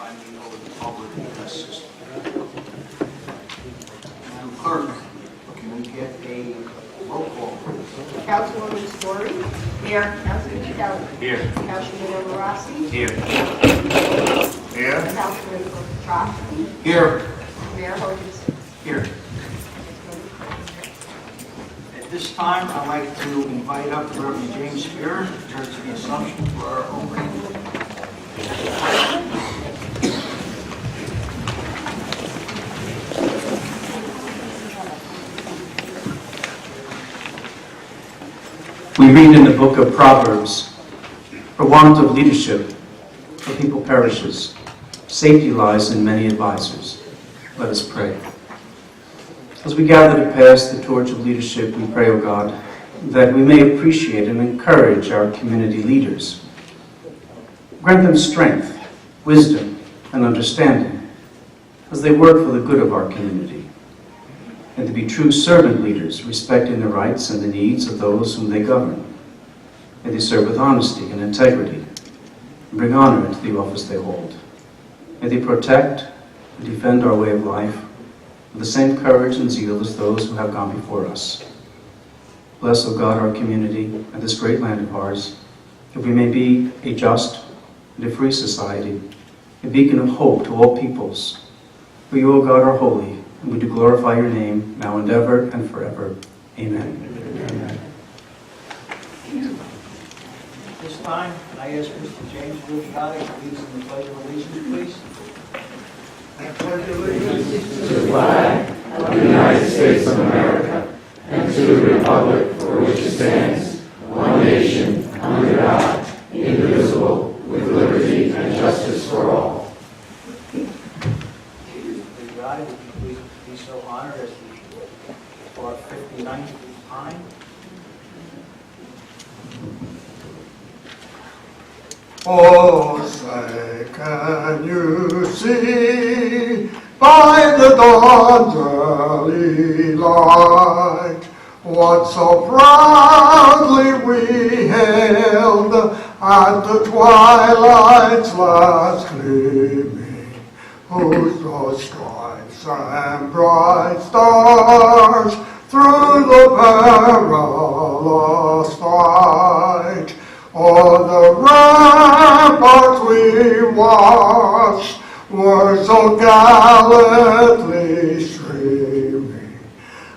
presiding over the public address system. Madam Clerk, can we get a roll call, please? Councilwoman Story. Here. Councilman Kelly. Here. Councilman Rossi. Here. Here. Councilman Petrosky. Here. Mayor Hogan's. Here. At this time, I'd like to invite up Reverend James Spear, Church of the Assumption, for our opening. We read in the book of Proverbs, "For want of leadership, the people perishes. Safety lies in many advisors." Let us pray. As we gather to pass the torch of leadership, we pray, O God, that we may appreciate and encourage our community leaders. Grant them strength, wisdom, and understanding as they work for the good of our community, and to be true servant leaders, respecting the rights and the needs of those whom they govern. May they serve with honesty and integrity, and bring honor into the office they hold. May they protect and defend our way of life with the same courage and zeal as those who have gone before us. Bless, O God, our community and this great land of ours, that we may be a just and a free society, a beacon of hope to all peoples. For you, O God, are holy, and we do glorify your name, now and ever and forever. Amen. Amen. At this time, can I ask Mr. James Roselle to lead us in the Pledge of Allegiance, please? To the flag of the United States of America and to the republic for which it stands, one nation, under God, indivisible, with liberty and justice for all. Please rise. Would you please be so honored as we for our 59th time? Oh, say, can you see by the dawn's early light what so proudly we hailed at the twilight's last gleaming, whose broad stripes and bright stars through the perilous fight o'er the ramparts we watched were so gallantly streaming,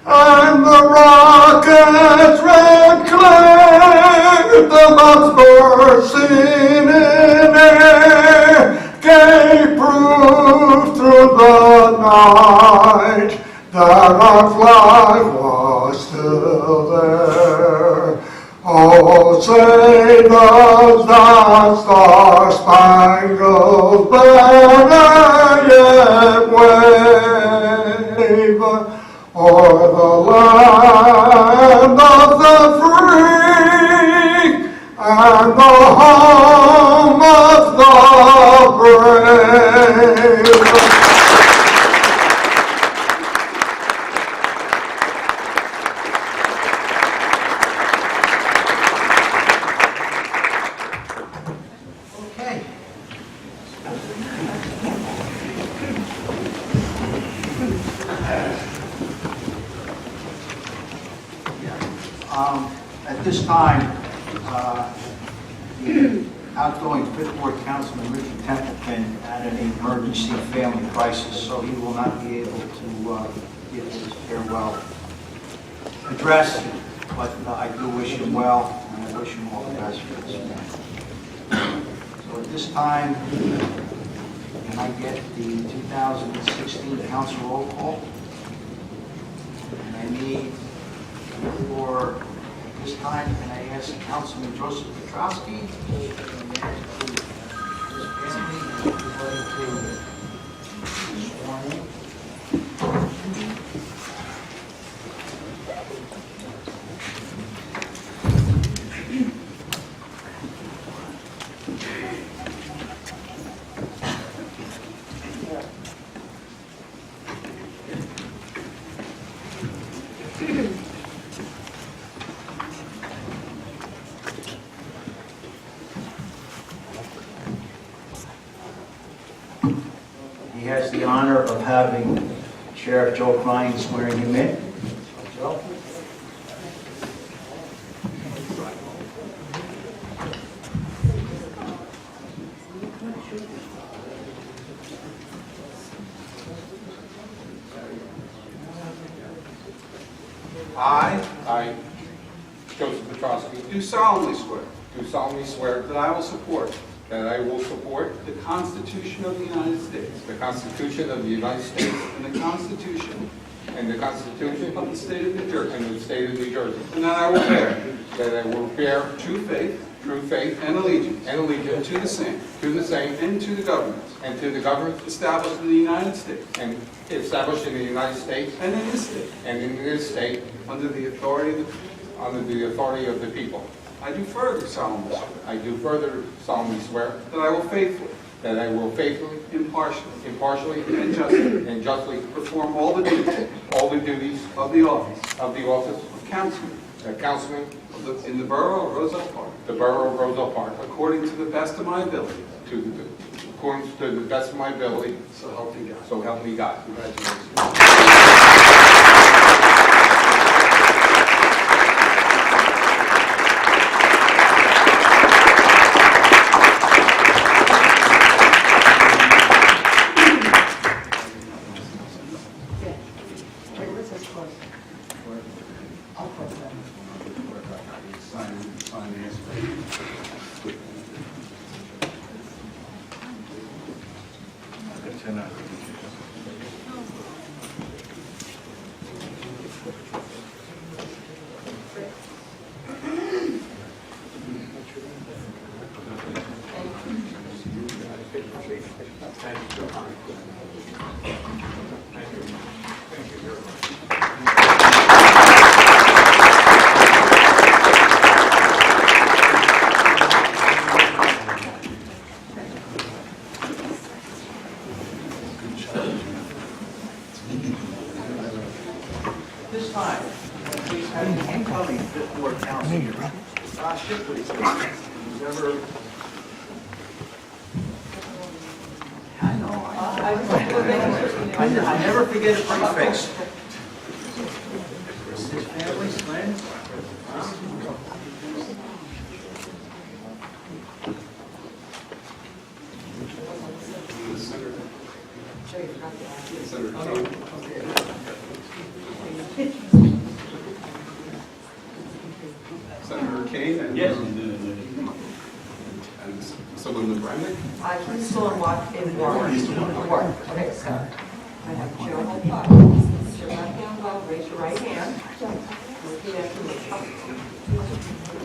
and the rocket's red glare, the bombs bursting in air, gave proof through the night that our flag was still there. Oh, say does that star-spangled banner yet wave o'er the land of the free and the home of the brave? At this time, the outgoing Fifth Ward Councilman Richard Templeton had an emergency family crisis, so he will not be able to give his farewell address, but I do wish him well, and I wish him all the best for this man. So at this time, can I get the 2016 council roll call? And I need for this time, can I ask Councilman Joseph Petrosky and his family and everybody to be sworn in? He has the honor of having Sheriff Joe Klein swearing him in. Joe? I, Joseph Petrosky, do solemnly swear do solemnly swear that I will support that I will support the Constitution of the United States the Constitution of the United States and the Constitution and the Constitution of the State of New Jersey, and the State of New Jersey, and that I will bear that I will bear true faith true faith and allegiance and allegiance to the same to the same and to the governments and to the government established in the United States and established in the United States and in this state and in this state under the authority of the under the authority of the people. I do further solemnly swear I do further solemnly swear that I will faithfully, that I will faithfully, impartially, impartially, and justly and justly perform all the duties all the duties of the office of the office of councilman of councilman in the borough of Roselle Park, the Borough of Roselle Park, according to the best of my ability, according to the best of my ability, so help me God. so help me God. Congratulations. This time, please have the incoming Fifth Ward Councilman, Shipley, who's ever... I know, I never forget a pretty face. His family's friends. Senator Kane and, Yes. and Assemblyman Brannick. Please still walk in ward. Okay, so I have Joe hold up. Put your left hand up, raise your right hand. Repeat after me.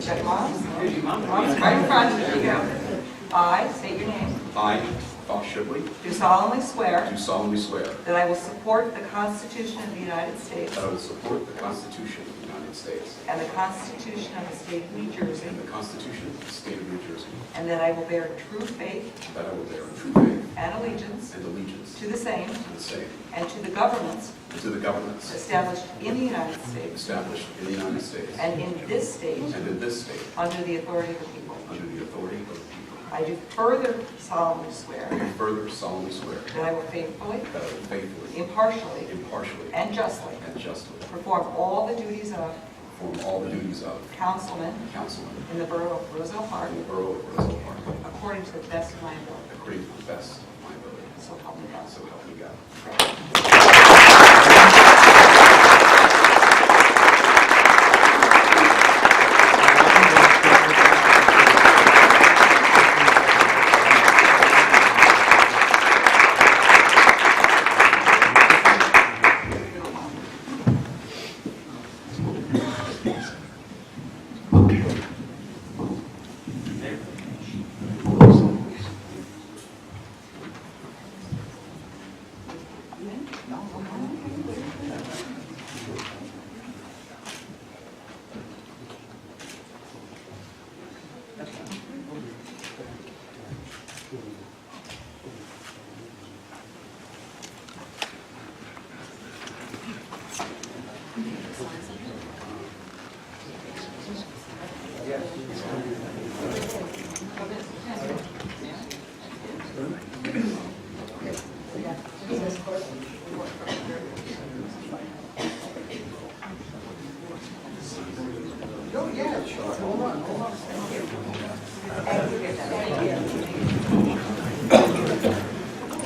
Check moms. Moms, right in front. There you go. I, state your name, I, Bob Shipley, do solemnly swear do solemnly swear that I will support the Constitution of the United States that I will support the Constitution of the United States and the Constitution of the State of New Jersey, and the Constitution of the State of New Jersey, and that I will bear true faith that I will bear true faith and allegiance and allegiance to the same to the same and to the governments and to the governments established in the United States established in the United States and in this state and in this state under the authority of the people. under the authority of the people. I do further solemnly swear I do further solemnly swear that I will faithfully, that I will faithfully, impartially, impartially, and justly and justly perform all the duties of perform all the duties of councilman councilman in the borough of Roselle Park in the Borough of Roselle Park according to the best of my ability. according to the best of my ability. So help me God. So help me God.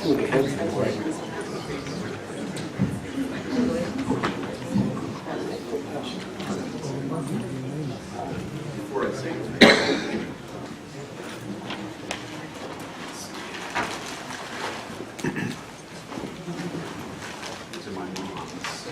Before I say to my moms.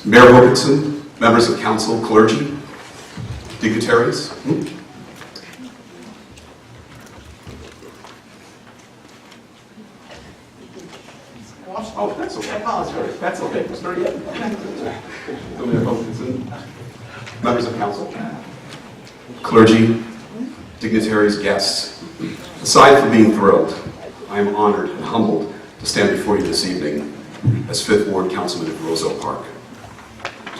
Mayor Wilkinson, members of council, clergy, dignitaries. Oh, that's okay. I apologize. That's okay. Start again. Mayor Wilkinson, members of council, clergy, dignitaries, guests. Aside from being thrilled, I am honored and humbled to stand before you this evening as 5th Ward Councilman of Roselle Park.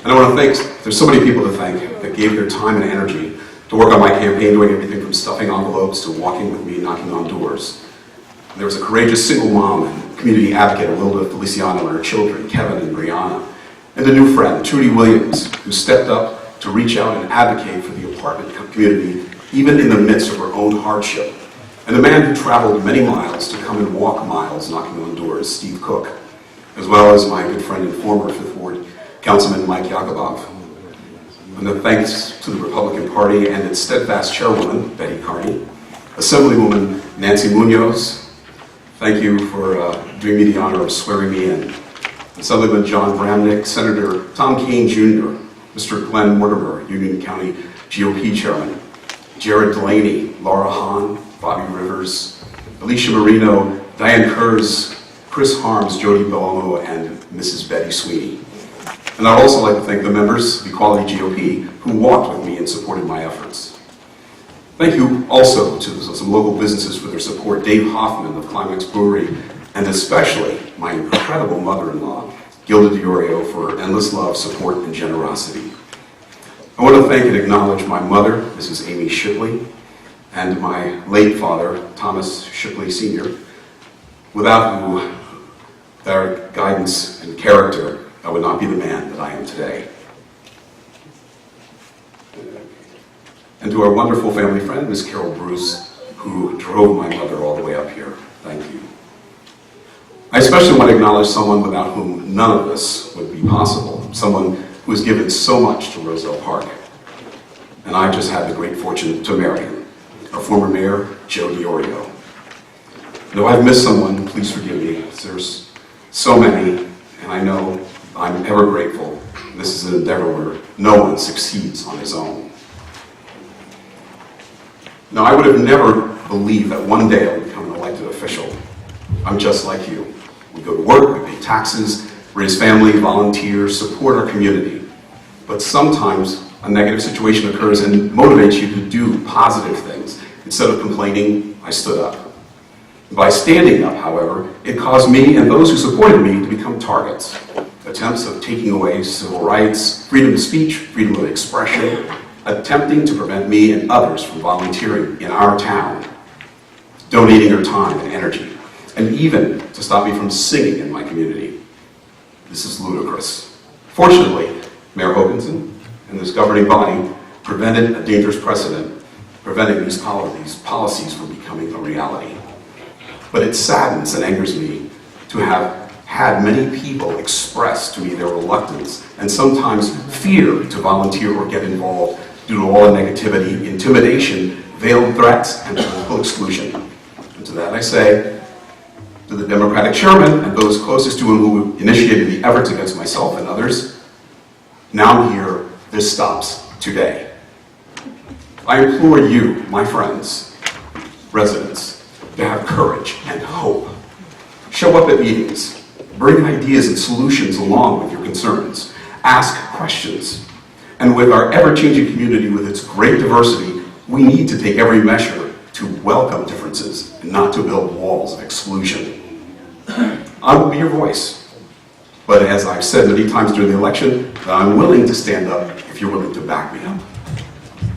And I want to thank, there's so many people to thank that gave their time and energy to work on my campaign, doing everything from stuffing envelopes to walking with me, knocking on doors. And there was a courageous single mom and community advocate, Wilda Feliciano, and her children, Kevin and Brianna, and a new friend, Trudy Williams, who stepped up to reach out and advocate for the apartment community, even in the midst of her own hardship. And the man who traveled many miles to come and walk miles knocking on doors, Steve Cook, as well as my good friend and former 5th Ward Councilman Mike Yakubov. And the thanks to the Republican Party and its steadfast chairwoman, Betty Carney, Assemblywoman Nancy Munoz, thank you for doing me the honor of swearing me in. Assemblyman John Bramnick, Senator Tom Keane Jr., Mr. Glenn Mortimer, Union County GOP Chairman, Jared Delaney, Laura Hahn, Bobby Rivers, Alicia Marino, Diane Kurz, Chris Harms, Jody Bellomo, and Mrs. Betty Sweeney. And I'd also like to thank the members of the Equality GOP who walked with me and supported my efforts. Thank you also to some local businesses for their support, Dave Hoffman of Climax Brewery, and especially my incredible mother-in-law, Gilda DiOrio, for endless love, support, and generosity. I want to thank and acknowledge my mother, Mrs. Amy Shipley, and my late father, Thomas Shipley Sr., without whom their guidance and character, I would not be the man that I am today. And to our wonderful family friend, Miss Carol Bruce, who drove my mother all the way up here. Thank you. I especially want to acknowledge someone without whom none of this would be possible, someone who has given so much to Roselle Park. And I just had the great fortune to marry him, our former mayor, Joe DiOrio. And if I've missed someone, please forgive me. There's so many, and I know I'm ever grateful. This is an endeavor where no one succeeds on his own. Now, I would have never believed that one day I would become an elected official. I'm just like you. We go to work, we pay taxes, raise family, volunteer, support our community. But sometimes a negative situation occurs and motivates you to do positive things. Instead of complaining, I stood up. By standing up, however, it caused me and those who supported me to become targets. Attempts of taking away civil rights, freedom of speech, freedom of expression, attempting to prevent me and others from volunteering in our town, donating their time and energy, and even to stop me from singing in my community. This is ludicrous. Fortunately, Mayor Hoganson and this governing body prevented a dangerous precedent, preventing these policies from becoming a reality. But it saddens and angers me to have had many people express to me their reluctance and sometimes fear to volunteer or get involved due to all the negativity, intimidation, veiled threats, and political exclusion. And to that I say, to the Democratic chairman and those closest to him who initiated the efforts against myself and others, now here, this stops today. I implore you, my friends, residents, to have courage and hope. Show up at meetings. Bring ideas and solutions along with your concerns. Ask questions. And with our ever-changing community with its great diversity, we need to take every measure to welcome differences and not to build walls of exclusion. I will be your voice. But as I've said many times during the election, that I'm willing to stand up if if you're willing to back me up.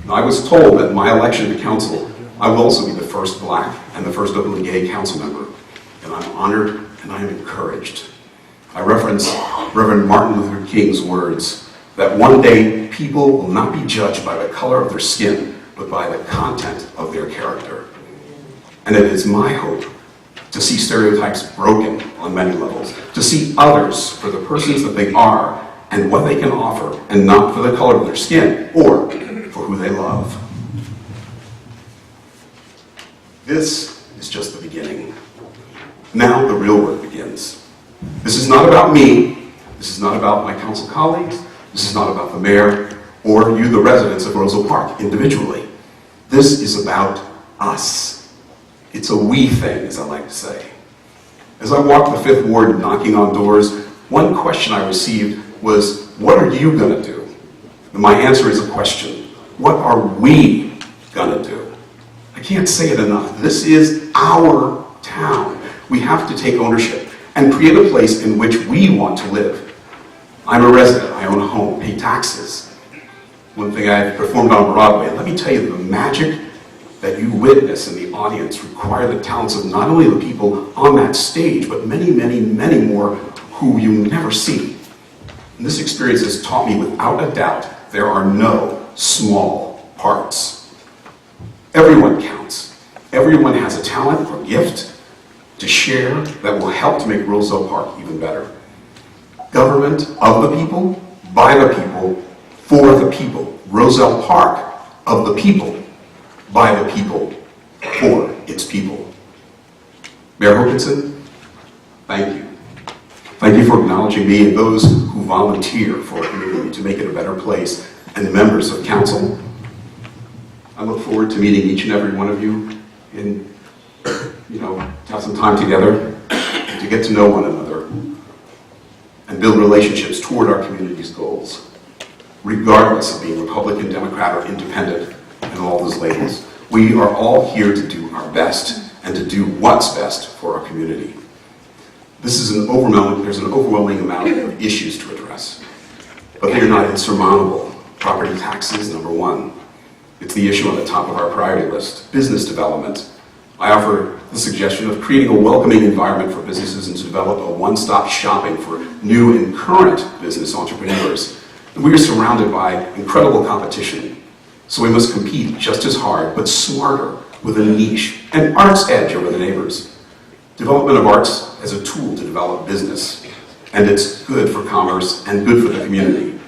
And I was told that in my election to council, I will also be the first black and the first openly gay council member. And I'm honored and I am encouraged. I reference Reverend Martin Luther King's words that one day people will not be judged by the color of their skin, but by the content of their character. And it is my hope to see stereotypes broken on many levels, to see others for the persons that they are and what they can offer, and not for the color of their skin or for who they love. This is just the beginning. Now the real work begins. This is not about me. This is not about my council colleagues. This is not about the mayor or you, the residents of Roselle Park, individually. This is about us. It's a we thing, as I like to say. As I walked the Fifth Ward knocking on doors, one question I received was, what are you going to do? And my answer is a question. What are we going to do? I can't say it enough. This is our town. We have to take ownership and create a place in which we want to live. I'm a resident. I own a home, pay taxes. One thing I performed on Broadway, let me tell you, the magic that you witness in the audience require the talents of not only the people on that stage, but many, many, many more who you never see. And this experience has taught me without a doubt there are no small parts. Everyone counts. Everyone has a talent or gift to share that will help to make Roselle Park even better. Government of the people, by the people, for the people. Roselle Park of the people, by the people, for its people. Mayor Hokinson, thank you. Thank you for acknowledging me and those who volunteer for our community to make it a better place, and the members of council. I look forward to meeting each and every one of you and, to have some time together to get to know one another and build relationships toward our community's goals, regardless of being Republican, Democrat, or Independent, and all those labels. We are all here to do our best and to do what's best for our community. There's an overwhelming amount of issues to address, but they're not insurmountable. Property taxes, number one. It's the issue on the top of our priority list. Business development. I offer the suggestion of creating a welcoming environment for businesses and to develop a one-stop shopping for new and current business entrepreneurs. And we are surrounded by incredible competition, so we must compete just as hard, but smarter, with a niche and art's edge over the neighbors. Development of arts as a tool to develop business, and it's good for commerce and good for the community.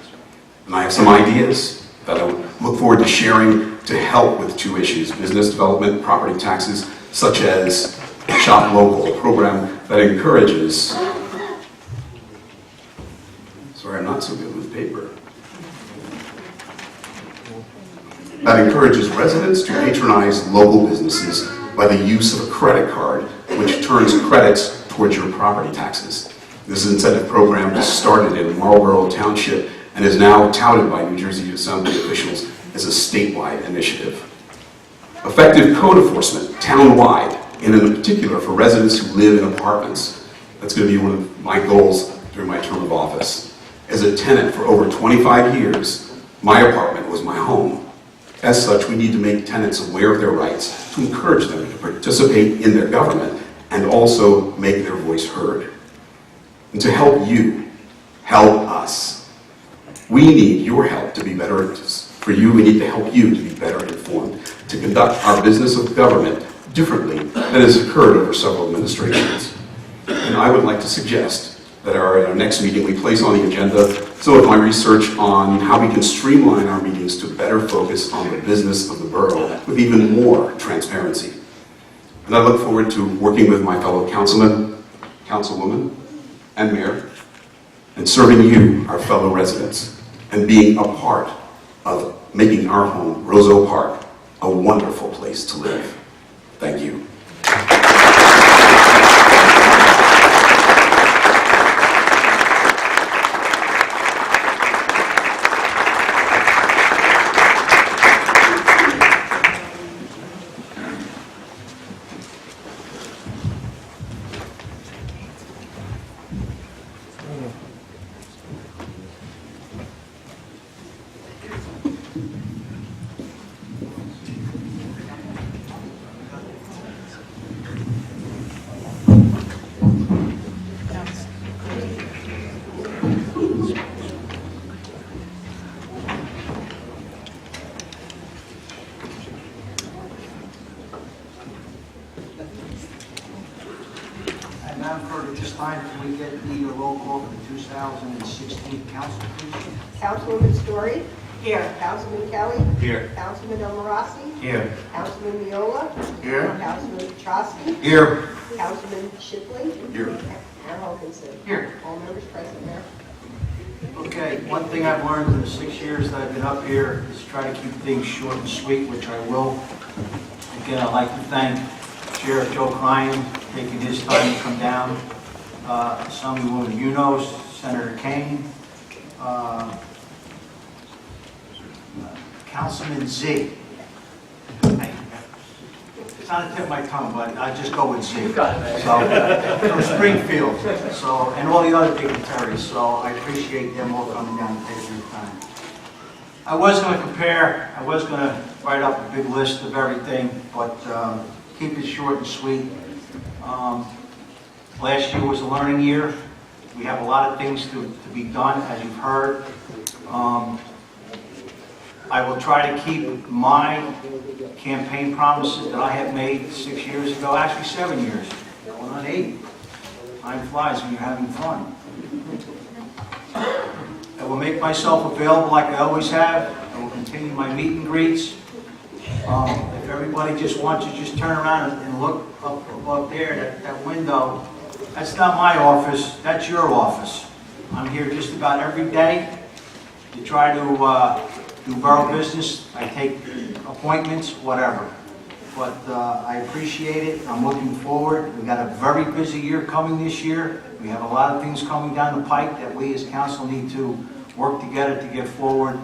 And I have some ideas that I look forward to sharing to help with two issues: business development, property taxes, such as Shop Local, a program that encourages, sorry, I'm not so good with paper, that encourages residents to patronize local businesses by the use of a credit card, which turns credits towards your property taxes. This incentive program started in Marlborough Township and is now touted by New Jersey Assembly officials as a statewide initiative. Effective code enforcement, townwide, and in particular for residents who live in apartments. That's going to be one of my goals during my term of office. As a tenant for over 25 years, my apartment was my home. As such, we need to make tenants aware of their rights, to encourage them to participate in their government, and also make their voice heard. And to help you, help us. We need your help to be better. For you, we need to help you to be better informed, to conduct our business of government differently than has occurred over several administrations. And I would like to suggest that at our next meeting we place on the agenda some of my research on how we can streamline our meetings to better focus on the business of the borough with even more transparency. And I look forward to working with my fellow councilmen, councilwoman, and mayor, and serving you, our fellow residents, and being a part of making our home, Roselle Park, a wonderful place to live. Thank you. Madam Clerk, at this time, can we get the roll call for the 2016 council, please? Councilwoman Story? Here. Councilman Kelly? Here. Councilman Omarasi? Here. Councilman Miola? Here. Councilman Petrosky? Here. Councilman Shipley? Here. Mayor Hoganson? Here. All members present, Mayor. Okay, one thing I've learned in the 6 years that I've been up here is try to keep things short and sweet, which I will. Again, I'd like to thank Sheriff Joe Cryan taking his time to come down. Assemblywoman Munoz, Senator Kane, Councilman Z. It's on the tip of my tongue, but I just go with Z. You got it, man. So, from Springfield, and all the other dignitaries, so I appreciate them all coming down and taking their time. I was going to write up a big list of everything, but keep it short and sweet. Last year was a learning year. We have a lot of things to be done, as you've heard. I will try to keep my campaign promises that I have made 6 years ago, actually 7 years, going on 8. Time flies when you're having fun. I will make myself available like I always have. I will continue my meet and greets. If everybody just wants to just turn around and look up above there, that window, that's not my office, that's your office. I'm here just about every day to try to do borough business. I take appointments, whatever. But I appreciate it. I'm looking forward. We've got a very busy year coming this year. We have a lot of things coming down the pike that we as council need to work together to get forward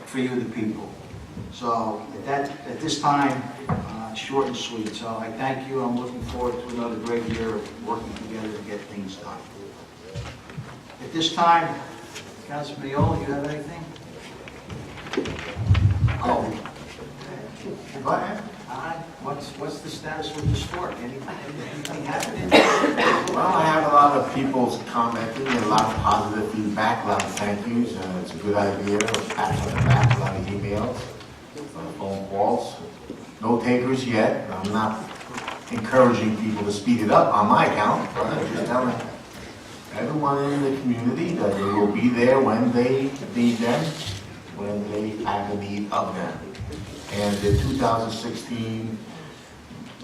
for you, the people. So at this time, short and sweet. So I thank you. I'm looking forward to another great year of working together to get things done. At this time, Councilman Miola, you have anything? Oh. Go ahead. What's the status with the store? Anything happening? Well, I have a lot of people commenting, a lot of positive feedback, a lot of thank yous. It's a good idea, pats on the back, a lot of emails, phone calls. No takers yet. I'm not encouraging people to speed it up on my account, but I'm just telling everyone in the community that they will be there when they need them, when they have a need of them. And the 2016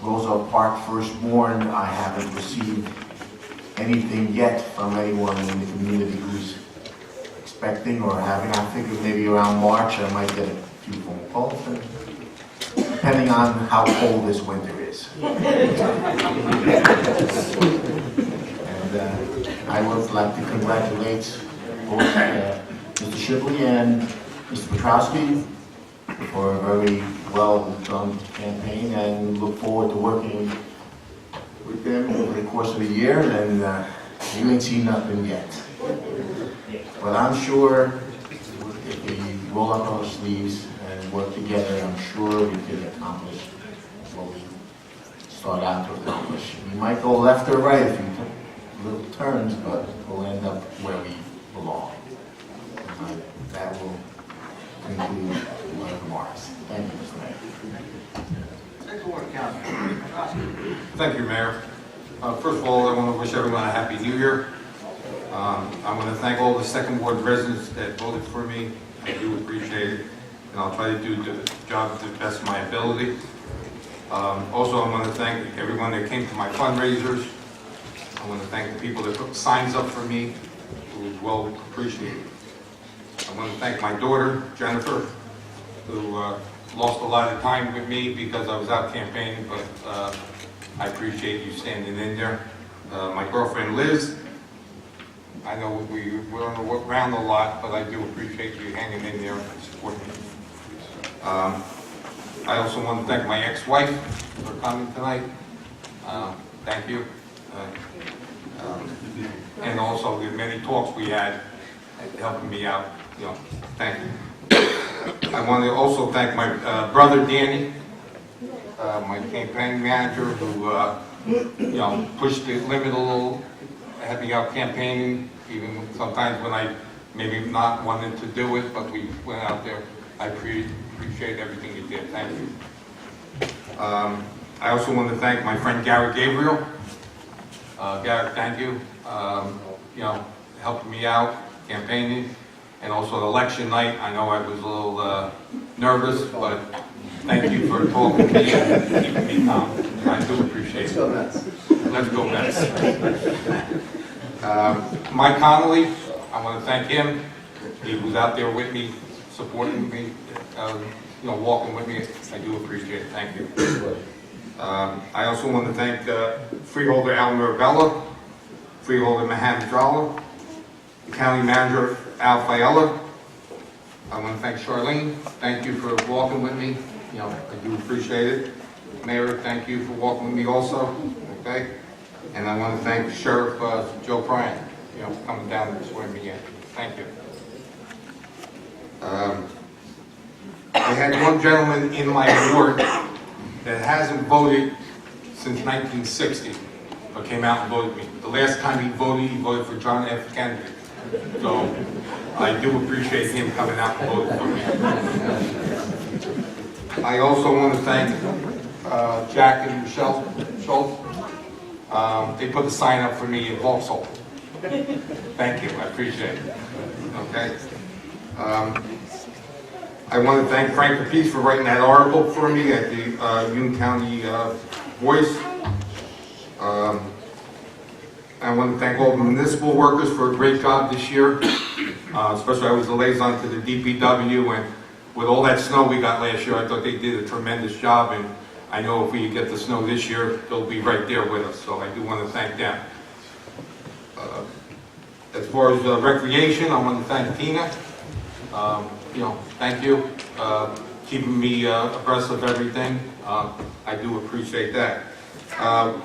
Roselle Park Firstborn, I haven't received anything yet from anyone in the community who's expecting or having. I figure maybe around March I might get a few phone calls, depending on how cold this winter is. And I would like to congratulate both Mr. Shipley and Mr. Petrosky for a very well-done campaign, and look forward to working with them over the course of the year. And you ain't seen nothing yet. But I'm sure if we roll up our sleeves and work together, I'm sure we can accomplish what we start out to accomplish. We might go left or right a few little turns, but we'll end up where we belong. And that will conclude my remarks. Thank you, Mr. Mayor. Take the word, Councilman. Thank you, Mayor. First of all, I want to wish everyone a Happy New Year. I want to thank all the Second Ward residents that voted for me. I do appreciate it, and I'll try to do the job to the best of my ability. Also, I want to thank everyone that came to my fundraisers. I want to thank the people that put signs up for me. It was well appreciated. I want to thank my daughter, Jennifer, who lost a lot of time with me because I was out campaigning, but I appreciate you standing in there. My girlfriend, Liz, I know we're around a lot, but I do appreciate you hanging in there and supporting me. I also want to thank my ex-wife for coming tonight. Thank you. And also the many talks we had helping me out. Thank you. I want to also thank my brother Danny, my campaign manager, who pushed the limit a little, had me out campaigning, even sometimes when I maybe not wanted to do it, but we went out there. I appreciate everything you did. Thank you. I also want to thank my friend Gary Gabriel. Garrett, thank you. You know, helping me out, campaigning, and also election night. I know I was a little nervous, but thank you for talking to me and keeping me calm. I do appreciate it. Let's go Mets. Mike Connolly, I want to thank him. He was out there with me, supporting me, you know, walking with me. I do appreciate it. Thank you. I also want to thank freeholder Al Mirabella, freeholder Mohammed Drala, the county manager Al Fiella. I want to thank Charlene. Thank you for walking with me. You know, I do appreciate it. Mayor, thank you for walking with me also. Okay. And I want to thank Sheriff Joe Bryant, you know, for coming down and swearing me in. Thank you. I had one gentleman in my ward that hasn't voted since 1960, but came out and voted me. The last time he voted for John F. Kennedy. So I do appreciate him coming out and voting for me. I also want to thank Jack and Michelle Schultz. They put the sign up for me in Vauxhall. Thank you, I appreciate it. Okay. I want to thank Frank Capice for writing that article for me at the Union County Voice. I want to thank all the municipal workers for a great job this year. Especially I was the liaison to the DPW, and with all that snow we got last year, I thought they did a tremendous job, and I know if we get the snow this year, they'll be right there with us, so I do want to thank them. As far as recreation, I want to thank Tina. You know, thank you, keeping me abreast of everything. I do appreciate that.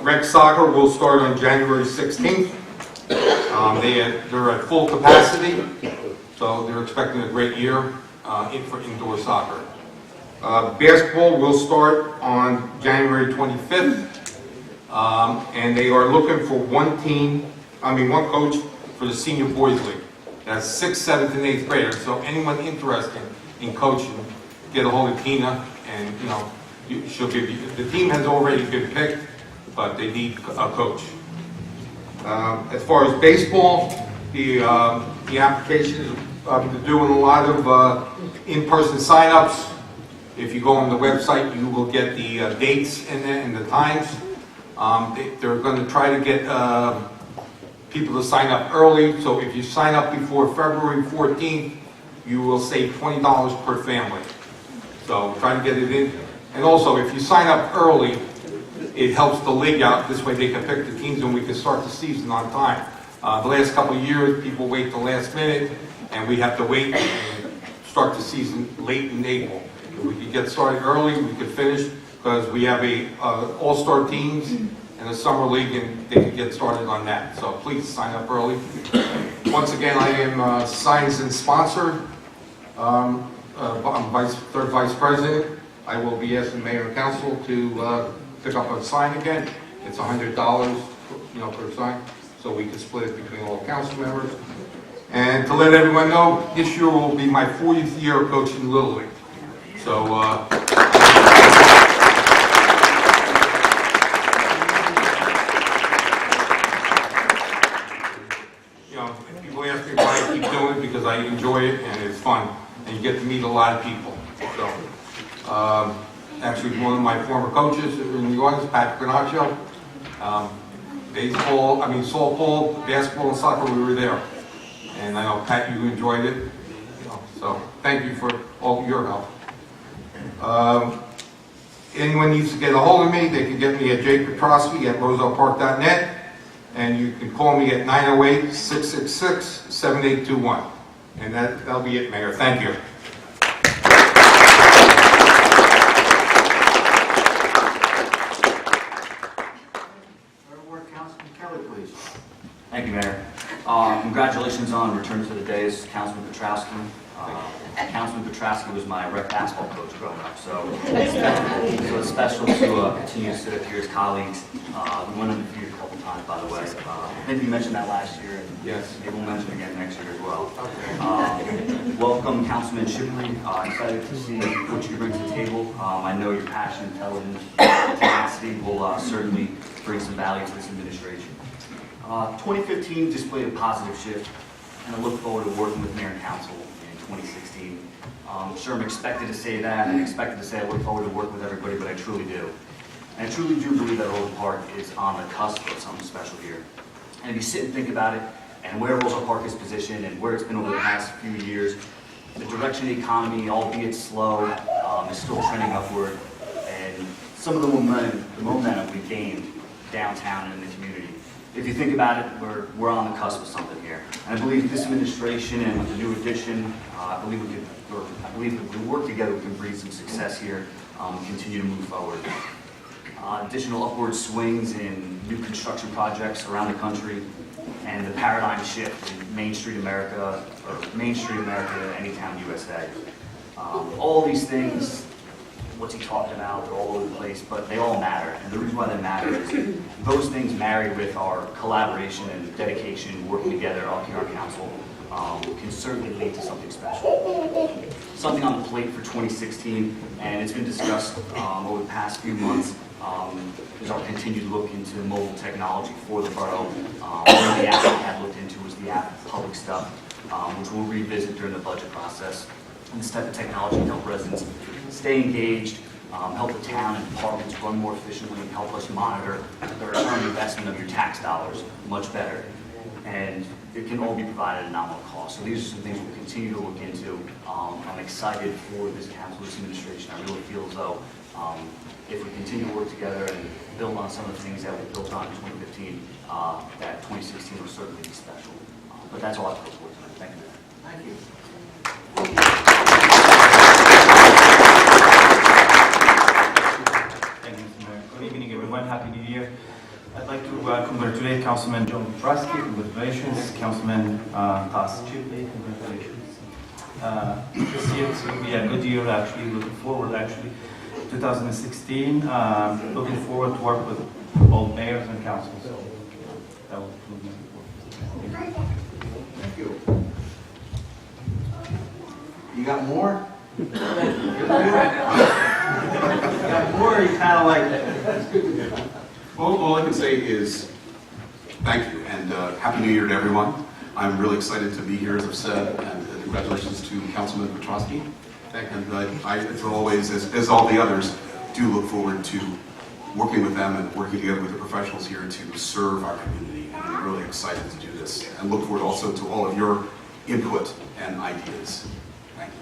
Rec soccer will start on January 16th. They're at full capacity, so they're expecting a great year for indoor soccer. Basketball will start on January 25th, and they are looking for one coach for the senior boys league. That's 6th, 7th, and 8th graders. So anyone interested in coaching, get a hold of Tina, and you know, she'll give you. The team has already been picked, but they need a coach. As far as baseball, the applications, they're doing a lot of in-person sign-ups. If you go on the website, you will get the dates in there and the times. They're going to try to get people to sign up early. So if you sign up before February 14th, you will save $20 per family. So try to get it in. And also, if you sign up early, it helps the league out. This way they can pick the teams and we can start the season on time. The last couple of years, people wait the last minute, and we have to wait and start the season late in April. If we could get started early, we could finish, because we have all-star teams and a summer league, and they can get started on that. So please sign up early. Once again, I am signed and sponsored. I'm third vice president. I will be asking mayor and council to pick up a sign again. It's $100, you know, per sign, so we can split it between all council members. And to let everyone know, this year will be my 40th year coaching Little League. So, you know, people ask me why I keep doing it, because I enjoy it and it's fun, and you get to meet a lot of people. So, actually, one of my former coaches in the audience, Patrick Granaccio, softball, basketball, and soccer, we were there. And I know, Pat, you enjoyed it. You know, so, thank you for all your help. Anyone needs to get a hold of me, they can get me at jpetrosky@rosellepark.net, and you can call me at 908-666-7821. And that'll be it, Mayor. Thank you. Councilman Kelly, please. Thank you, Mayor. Congratulations on returning to the days, Councilman Petrowski. Councilman Petrowski was my rec basketball coach growing up, so it's special to continue to sit up here as colleagues. We went undefeated a couple times, by the way. I think we mentioned that last year, and yes, maybe we'll mention it again next year as well. Okay. Welcome, Councilman Shipley. Excited to see what you bring to the table. I know your passion, intelligence, tenacity will certainly bring some value to this administration. 2015 displayed a positive shift, and I look forward to working with Mayor and Council in 2016. Sure, I'm expected to say that, and expected to say I look forward to working with everybody, but I truly do. And I truly do believe that Roselle Park is on the cusp of something special here. And if you sit and think about it, and where Roselle Park is positioned, and where it's been over the past few years, the direction of the economy, albeit slow, is still trending upward, and some of the momentum we've gained downtown and in the community. If you think about it, we're on the cusp of something here. And I believe this administration and with the new addition, I believe if we work together, we can breed some success here and continue to move forward. Additional upward swings in new construction projects around the country, and the paradigm shift in Main Street America, or Main Street America to Anytown, USA. All these things, what's he talking about, they're all over the place, but they all matter. And the reason why they matter is those things married with our collaboration and dedication, working together up here on council, can certainly lead to something special. Something on the plate for 2016, and it's been discussed over the past few months, is our continued look into mobile technology for the borough. One of the apps we had looked into was the app Public Stuff, which we'll revisit during the budget process. And this type of technology can help residents stay engaged, help the town and departments run more efficiently, and help us monitor the return on investment of your tax dollars much better. And it can all be provided at a nominal cost. So these are some things we'll continue to look into. I'm excited for this council, this administration. I really feel as though if we continue to work together and build on some of the things that we built on in 2015, that 2016 will certainly be special. But that's all I have to report tonight. Thank you. Thank you. Thank you, Mr. Mayor. Good evening, everyone. Happy New Year. I'd like to congratulate Councilman John Petrosky. Congratulations. Councilman Tas Chipley. Congratulations. This year it's going to be a good year, actually. Looking forward, actually. 2016. Looking forward to work with both mayors and councils. So that will conclude my report. Thank you. You got more? You got more, you kind of like... Well, all I can say is thank you and Happy New Year to everyone. I'm really excited to be here, as I've said, and congratulations to Councilman Petrosky. And I, as always, as all the others, do look forward to working with them and working together with the professionals here to serve our community. And I'm really excited to do this and look forward also to all of your input and ideas. Thank you.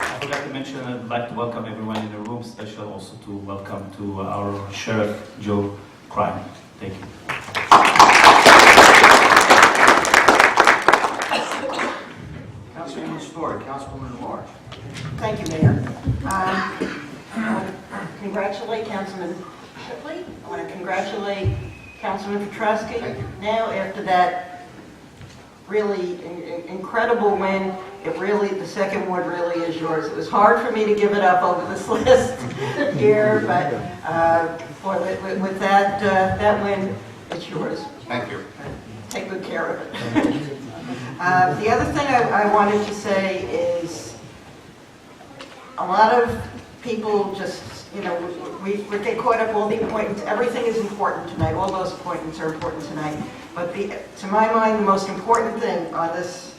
I forgot to mention, I'd like to welcome everyone in the room, special also to welcome to our Sheriff Joe Crime. Thank you. Councilwoman Story, Councilwoman at Large. Thank you, Mayor. Congratulate Councilman Shipley. I want to congratulate Councilman Petrosky. Now, after that really incredible win, the second ward really is yours. It was hard for me to give it up over this list here, but with that win, it's yours. Thank you. Take good care of it. The other thing I wanted to say is a lot of people just, we get caught up all the appointments. Everything is important tonight. All those appointments are important tonight. But to my mind, the most important thing on this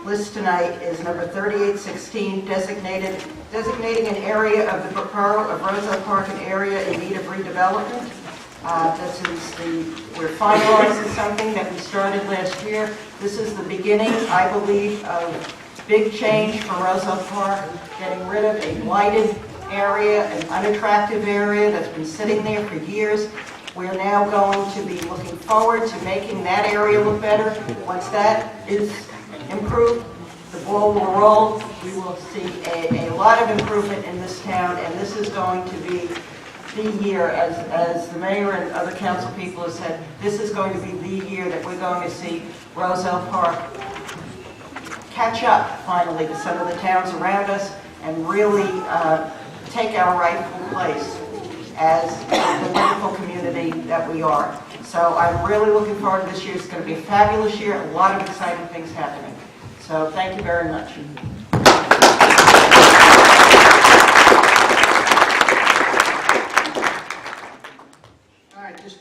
list tonight is number 3816, designating an area of the borough of Roselle Park an area in need of redevelopment. We're finalizing something that we started last year. This is the beginning, I believe, of big change for Roselle Park, getting rid of a blighted area, an unattractive area that's been sitting there for years. We're now going to be looking forward to making that area look better. Once that is improved, the ball will roll. We will see a lot of improvement in this town, and this is going to be the year, as the mayor and other council people have said, this is going to be the year that we're going to see Roselle Park catch up finally to some of the towns around us and really take our rightful place as the wonderful community that we are. So I'm really looking forward to this year. It's going to be a fabulous year, a lot of exciting things happening. So thank you very much.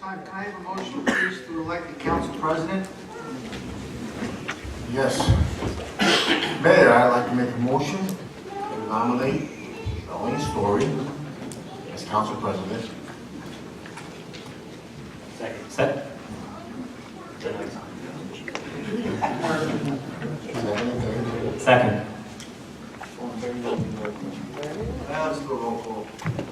time, can I have a motion, please, to elect the council president? Yes. Mayor, I'd like to make a motion to nominate Elaine Story as council president. Second. Second. Now let's do a roll call.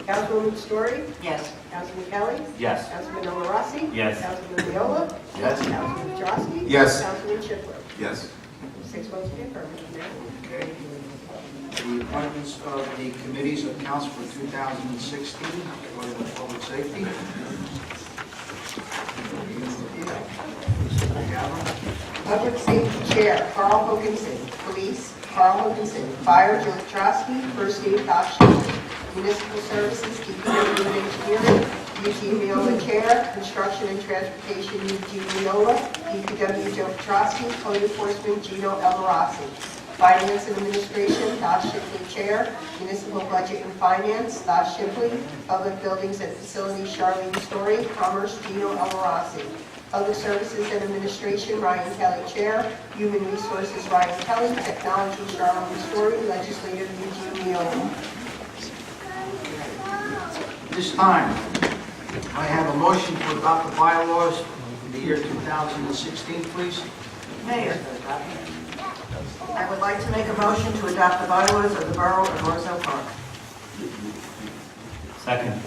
Councilwoman Story? Yes. Councilman Kelly? Yes. Councilman Olarasi? Yes. Councilman Viola? Yes. Councilman Petrosky? Yes. Councilman Chipler? Yes. 6 votes in the affirmative, Mayor. Okay. The appointments of the committees of council for 2016, according to public safety. Public Safety Chair, Carl Hoganson. Police, Carl Hoganson. Fire, Joe Petrosky. First Aid, Tosh Schiffler. Municipal Services, DPW and Engineering, Eugene Viola Chair. Construction and Transportation, Eugene Viola. DPW, Joe Petrosky. Code Enforcement, Gino Elorossi. Finance and Administration, Tosh Shipley Chair. Municipal Budget and Finance, Tosh Shipley. Public Buildings and Facilities, Charlene Story. Commerce, Gino Elorossi. Public Services and Administration, Ryan Kelly Chair. Human Resources, Ryan Kelly. Technology, Charlene Story. Legislative, Eugene Viola. This time, I have a motion to adopt the bylaws for the year 2016, please. Mayor, I would like to make a motion to adopt the bylaws of the Borough of Roselle Park. Second.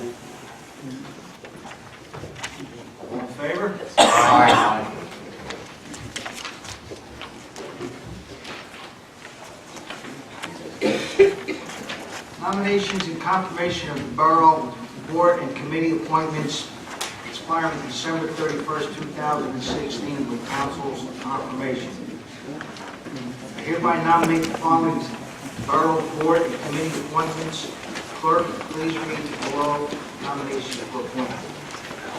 All in favor? Aye. Nominations and confirmation of the Borough Board and Committee appointments expiring December 31st, 2016 with council's confirmation. I hereby nominate the following Borough Board and Committee appointments. Clerk, please read the below nominations for appointment.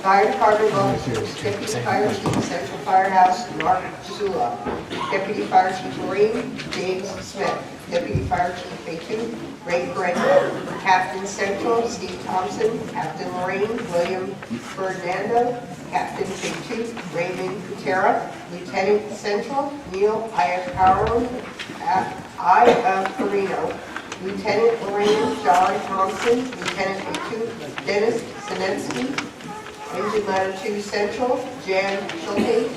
Fire Department Officers, Deputy Fire Chief, Central Firehouse, Mark Zula. Deputy Fire Chief Marine, James Smith. Deputy Fire Chief A2, Ray Parenco. Captain Central, Steve Thompson. Captain Marine, William Ferdinando. Captain K2, Raymond Kutera. Lieutenant Central, Neil Iacaro. Farino. Lieutenant Marine, John Thompson. Lieutenant A2, Dennis Sinetsky. Engine Ladder 2 Central, Jan Schulte.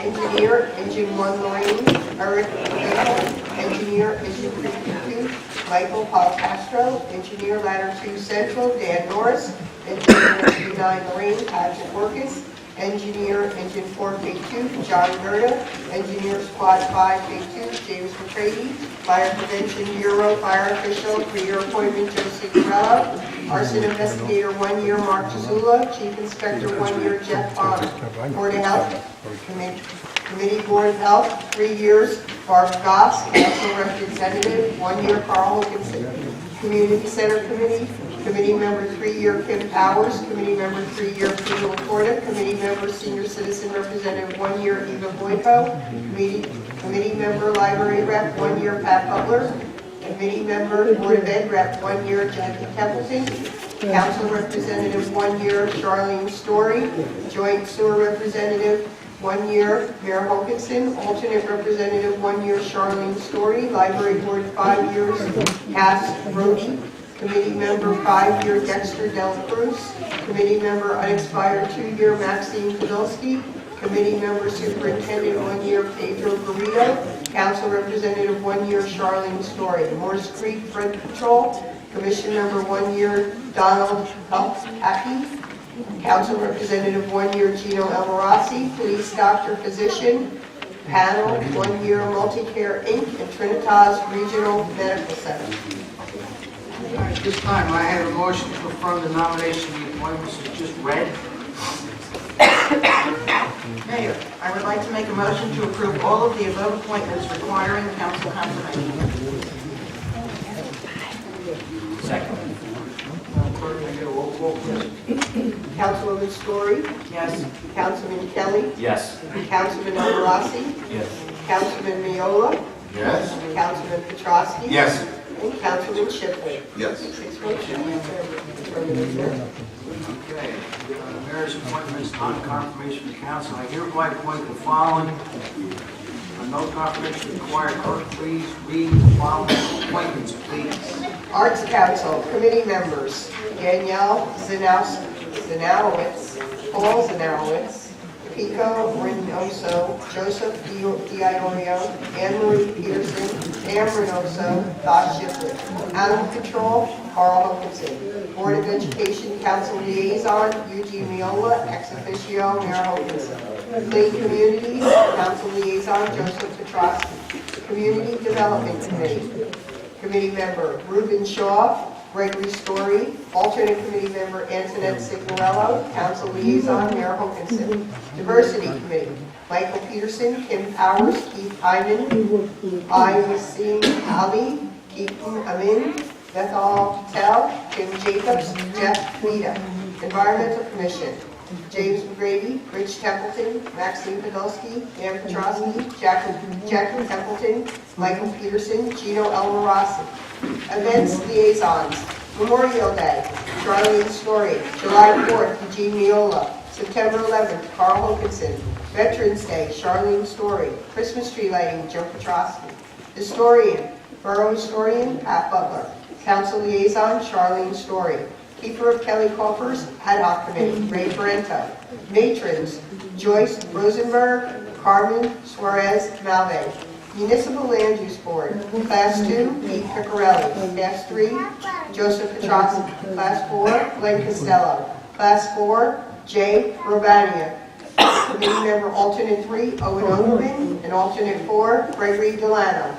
Engineer, Engine 1 Marine, Eric Campbell. Engineer, Engine 3 2, Michael Paul Castro. Engineer Ladder 2 Central, Dan Norris. Engineer, Engine 9 Marine, Patrick Workis. Engineer, Engine 4 K2, John Gerda. Engineer Squad 5 K2, James McCready. Fire Prevention Bureau Fire Official, 3-year appointment, Joe Cigarello. Arson Investigator, 1 year, Mark Zula. Chief Inspector, 1 year, Jeff Bonner. Board of Health Committee, Board of Health, 3 years, Barb Goss. Council Representative, 1 year, Carl Hoganson. Community Center Committee member, 3 year, Kim Powers. Committee member, 3 year, Peter Laporta. Committee member, Senior Citizen Representative, 1 year, Eva Boyko. Committee member, Library Rep, 1 year, Pat Butler. Committee member, Board of Ed Rep, 1 year, Jackie Templeton. Council Representative, 1 year, Charlene Story. Joint Sewer Representative, 1 year, Mayor Hoganson. Alternate Representative, 1 year, Charlene Story. Library Board, 5 years, Cass Brody. Committee member, 5 year, Dexter Del Cruz. Committee member, unexpired, 2 year, Maxine Podolsky. Committee member, Superintendent, 1 year, Pedro Garrido. Council Representative, 1 year, Charlene Story. Morris Creek Flood Patrol. Commission member, 1 year, Donald Happy. Council Representative, 1 year, Gino Elorossi. Police Doctor Physician Panel, 1 year, Multicare Inc. and Trinitas Regional Medical Center. At this time, I have a motion to affirm the nomination of the appointments as just read. Mayor, I would like to make a motion to approve all of the above appointments requiring council confirmation. Second. Clerk, can I get a roll call, please? Councilwoman Story? Yes. Councilman Kelly? Yes. Councilman Olarasi? Yes. Councilman Miola? Yes. Councilman Petrosky? Yes. And Councilman Shipley. Yes. 6 votes, yes. Affirmative, Mayor. Okay, mayor's appointments, non-confirmation of council. I hereby appoint the following. No confirmation required. Clerk, please read the following appointments, please. Arts Council, committee members, Danielle Zanowitz, Paul Zanowitz, Pico Reynoso, Joseph Diorio, Anne Marie Peterson, Pam Reynoso, Todd Shipley. Animal Control, Carl Hokinson. Board of Education Council Liaison, Eugene Miola, ex officio, Mayor Hokinson. Clean Communities, Council Liaison, Joseph Petrosky. Community Development Committee. Committee member, Ruben Shaw, Gregory Story. Alternate committee member, Antoinette Signorello. Council Liaison, Mayor Hokinson. Diversity Committee, Michael Peterson, Kim Powers, Keith Hyman, Iwasim Ali, Keaton Amin, Bethal Patel, Kim Jacobs, Jeff Vita. Environmental Commission, James McGrady, Rich Templeton, Maxine Podolsky, Dan Petrosky, Jackie Templeton, Michael Peterson, Gino Elmarossi. Events Liaisons, Memorial Day, Charlene Story, July 4th, Eugene Miola, September 11th, Carl Hokinson, Veterans Day, Charlene Story, Christmas tree lighting, Joe Petrosky. Historian, Borough Historian, Pat Butler. Council Liaison, Charlene Story. Keeper of Kelly Coffers, Ad hoc Committee, Ray Parento. Matrons, Joyce Rosenberg, Carmen Suarez Malve. Municipal Land Use Board, Class 2, Pete Piccarelli. Class 3, Joseph Petrosky. Class 4, Glenn Costello. Class 4, Jay Robania. Committee member alternate 3, Owen Overman, and alternate 4, Gregory Delano.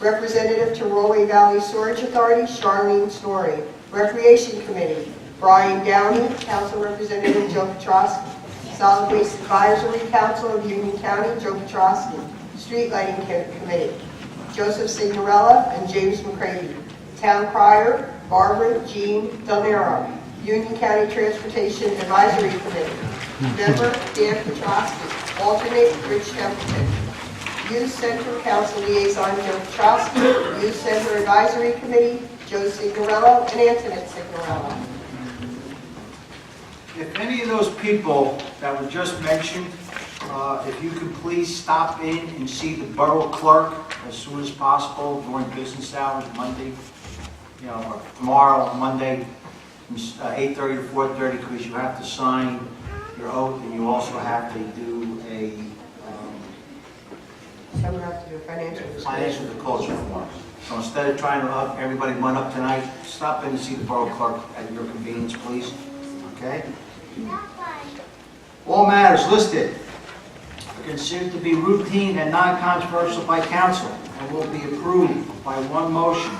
Representative to Rolway Valley Storage Authority, Charlene Story. Recreation Committee, Brian Downey, Council Representative Joe Petrosky. Solid Waste Advisory Council of Union County, Joe Petrosky. Street Lighting Committee, Joseph Signorella and James McCravey. Town Crier, Barbara Jean Del Nero. Union County Transportation Advisory Committee, member Dan Petrosky. Alternate Rich Templeton. Youth Center Council Liaison Joe Petrosky. Youth Center Advisory Committee, Joe Signorello and Antoinette Signorello. If any of those people that were just mentioned, if you could please stop in and see the borough clerk as soon as possible during business hours, Monday, or tomorrow, Monday, from 8:30 to 4:30, because you have to sign your oath and you also have to do a Someone has to do a financial financial disclosure form. So instead of trying to have everybody run up tonight, stop in and see the borough clerk at your convenience, please. Okay? All matters listed are considered to be routine and non-controversial by council and will be approved by one motion.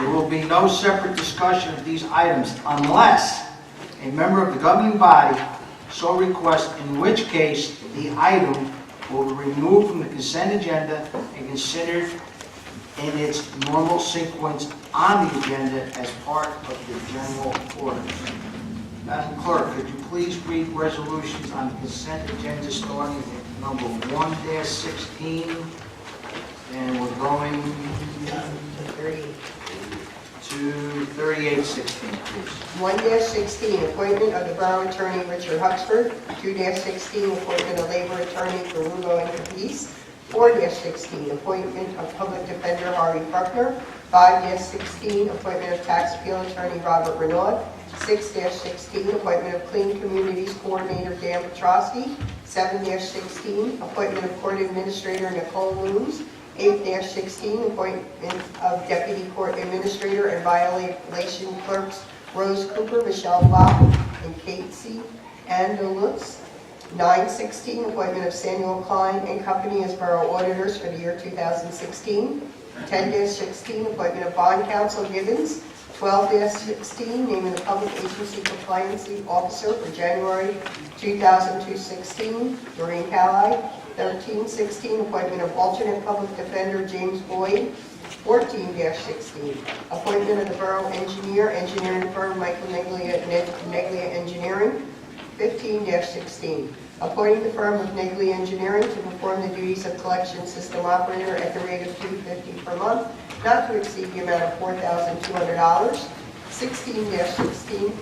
There will be no separate discussion of these items unless a member of the governing body so requests, in which case the item will be removed from the consent agenda and considered in its normal sequence on the agenda as part of the general order. Madam Clerk, could you please read resolutions on the consent agenda starting with number 1-16, and we're going to 3816, please. 1-16, appointment of the Borough Attorney Richard Huxford. 2-16, appointment of Labor Attorney Garulo and Capiz. 4-16, appointment of Public Defender Harvey Bruckner. 5-16, appointment of Tax Appeal Attorney Robert Renaud. 6-16, appointment of Clean Communities Coordinator Dan Petrosky. 7-16, appointment of Court Administrator Nicole Looms. 8-16, appointment of Deputy Court Administrator and Violation Clerks Rose Cooper, Michelle Bach, and Casey Andalutz. 9-16, appointment of Samuel Klein and Company as Borough Auditors for the year 2016. 10-16, appointment of Bond Counsel Gibbons. 12-16, naming the Public Agency Compliance Officer for January 2016, Doreen Cali. 13-16, appointment of alternate public defender James Boyd. 14-16, appointment of the borough engineer, engineering firm Michael Neglia Engineering. 15-16, appointing the firm of Neglia Engineering to perform the duties of collection system operator at the rate of $250 per month, not to exceed the amount of $4,200. 16-16,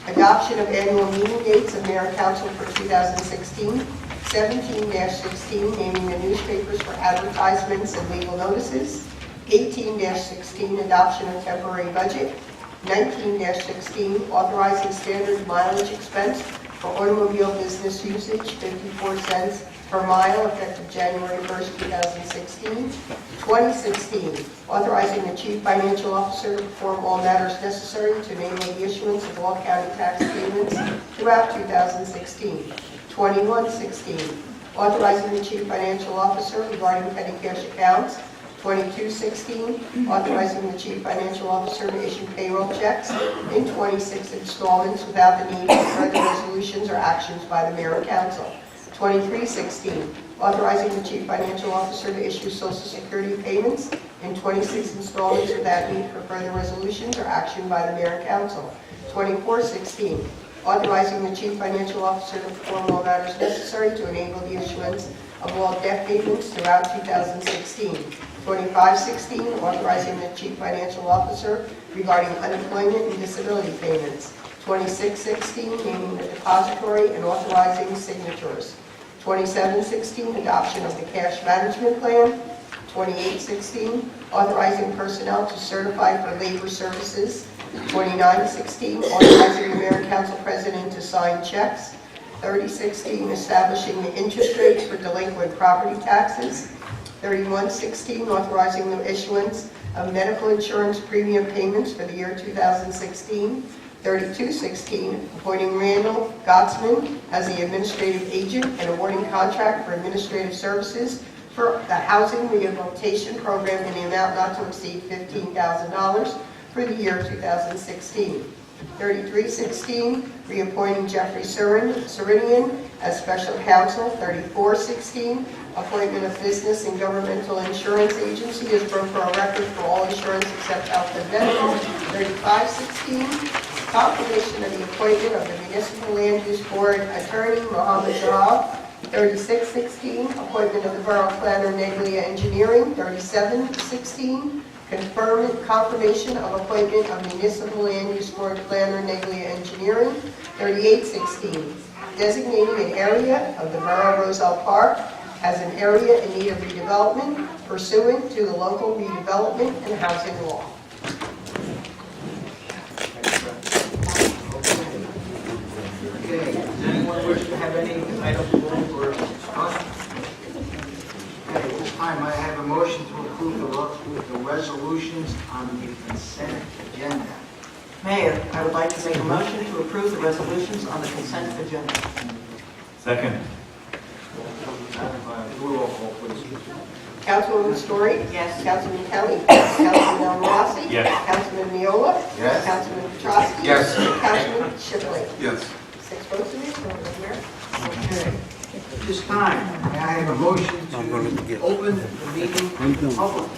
Adoption of annual meeting dates of mayor and council for 2016. 17-16, naming the newspapers for advertisements and legal notices. 18-16, adoption of temporary budget. 19-16, authorizing standard mileage expense for automobile business usage, 54 cents per mile, effective January 1st, 2016. 2016, authorizing the chief financial officer to perform all matters necessary to enable the issuance of all county tax payments throughout 2016. 2116, authorizing the chief financial officer regarding petty cash accounts. 2216, authorizing the chief financial officer to issue payroll checks in 26 installments without the need for further resolutions or actions by the mayor and council. 2316, authorizing the chief financial officer to issue Social Security payments in 26 installments without need for further resolutions or action by the mayor and council. 2416, authorizing the chief financial officer to perform all matters necessary to enable the issuance of all debt payments throughout 2016. 2516, authorizing the chief financial officer regarding unemployment and disability payments. 2616, naming the depository and authorizing signatures. 2716, adoption of the cash management plan. 2816, authorizing personnel to certify for labor services. 2916, authorizing the mayor and council president to sign checks. 3016, establishing the interest rate for delinquent property taxes. 3116, authorizing the issuance of medical insurance premium payments for the year 2016. 3216, appointing Randall Gottsman as the administrative agent and awarding contract for administrative services for the Housing Rehabilitation Program in the amount not to exceed $15,000 for the year 2016. 3316, reappointing Jeffrey Serenian as special counsel. 3416, appointment of business and governmental insurance agency as broker of record for all insurance except health and medical. 3516, confirmation of the appointment of the Municipal Land Use Board Attorney Mohammed Zahab. 3616, appointment of the Borough Planner Neglia Engineering. 3716, confirmation of appointment of Municipal Land Use Board Planner Neglia Engineering. 3816, designating an area of the Borough Roselle Park as an area in need of redevelopment pursuant to the local redevelopment and housing law. Okay, does anyone wish to have any item pulled or discussed? Okay, at this time, I have a motion to approve the resolutions on the consent agenda. Mayor, I would like to make a motion to approve the resolutions on the consent agenda. Second. Do a roll call, please. Councilwoman Story? Yes. Councilman Kelly? Councilman El Rossi? Yes. Councilman Miola? Yes. Councilman Petrosky? Yes. Councilman Shipley? Yes. 6 votes in favor, Mayor. Okay. At this time, may I have a motion to open the meeting to the public?